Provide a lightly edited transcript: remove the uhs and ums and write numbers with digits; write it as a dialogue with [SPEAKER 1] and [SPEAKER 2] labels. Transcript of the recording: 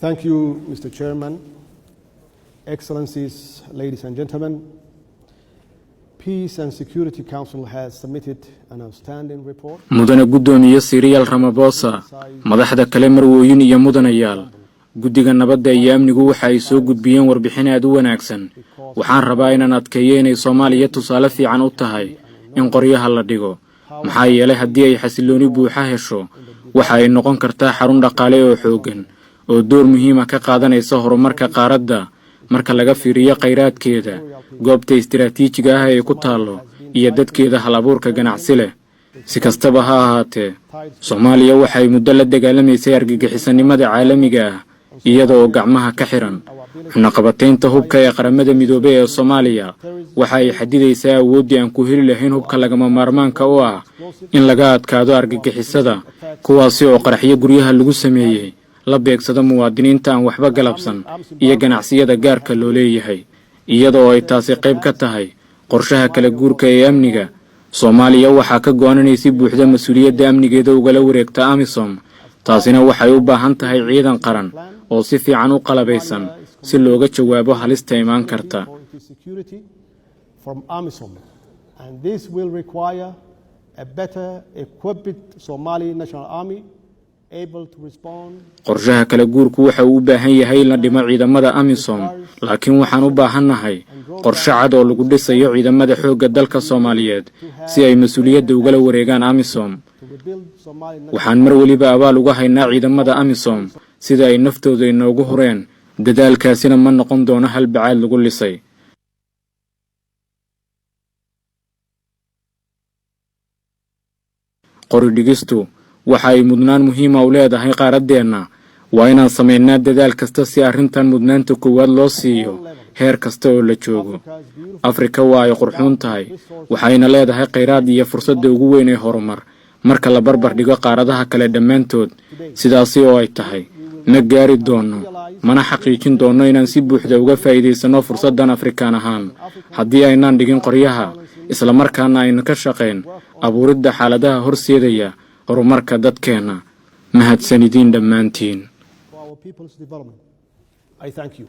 [SPEAKER 1] Thank you, Mr. Chairman, Excellencies, ladies and gentlemen. Peace and Security Council has submitted an outstanding report.
[SPEAKER 2] mudane gudoomiye Cyril Ramaphosa madaxda kale marwooyin iyo mudanayaal guddiga nabadda iyo amnigu waxa ay soo gudbiyeen warbixin aad u wanaagsan waxaan rabaa inaan adkeeyo inay Soomaaliya tusaale fiican u tahay in qoryaha la dhigo maxaa yeelay haddii ay xasilooni buuxa hesho waxa ay noqon kartaa xarun dhaqaale oo xooggan oo door muhiim ah ka qaadanaysa horumarka qaaradda marka laga fiiriyo kheyraadkeeda goobta istiraatiijiga ah ee ku taalo iyo dadkeeda hal-abuurka ganacsi leh si kastaba ha ahaatee Soomaaliya waxay muddo la dagaalameysay argagixisanimada caalamiga ah iyadoo gacmaha ka xiran xunaqabateynta hubka ee qaramada midoobay ee Soomaaliya waxa ay xadidaysaa awoodii aan ku heli lahayn hubka lagama maarmaanka u ah in laga adkaado argagixisada kuwaasi oo qaraxyo guryaha lagu sameeyay la beegsado muwaadiniinta aan waxba galabsan iyo ganacsiyada gaarka loo leeyahay iyadoo ay taasi qayb ka tahay qorshaha kala guurka ee amniga Soomaaliya waxa ka go'aanay si buuxda mas'uuliyadda amnigeeda uga la wareegta AMISOM taasina waxay u baahan tahay ciidan qaran oo si fiican u qalabaysan si looga jawaabo halista imaan karta
[SPEAKER 1] from AMISOM, and this will require a better equipped Somali National Army able to respond.
[SPEAKER 2] qorshaha kala guurku waxa uu u baahan yahay in la dhimo ciidamada AMISOM laakiin waxaan u baahanahay qorshe cad oo lagu dhisayo ciidamada xoogga dalka Soomaaliyeed si ay mas'uuliyadda uga la wareegaan AMISOM waxaan mar waliba abaal uga haynaa ciidamada AMISOM sida ay naftooda inoogu hureen dadaalkaasina ma noqon doono hal bacaad lagu lisay qoridhigistu waxa ay mudnaan muhiim ah u leedahay qaaradeena waa inaan sameynaa dadaal kasta si arrintan mudnaanta koowaad loo siiyo heer kasta oo la joogo Afrika waa ay qurxoon tahay waxayna leedahay kheyraad iyo fursad ugu weyn ee horumar marka la barbar dhigo qaaradaha kale dhammaantood sidaasi oo ay tahay ma gaari doono mana xaqiijin doono inaan si buuxda uga faa'iideysano fursadan Afrikaan ahaan haddii aynaan dhigin qoryaha isla markaana aynu ka shaqeyn abuuridda xaaladaha horseedaya horumarka dadkeena mahadsanidin dhammaantiin
[SPEAKER 1] I thank you.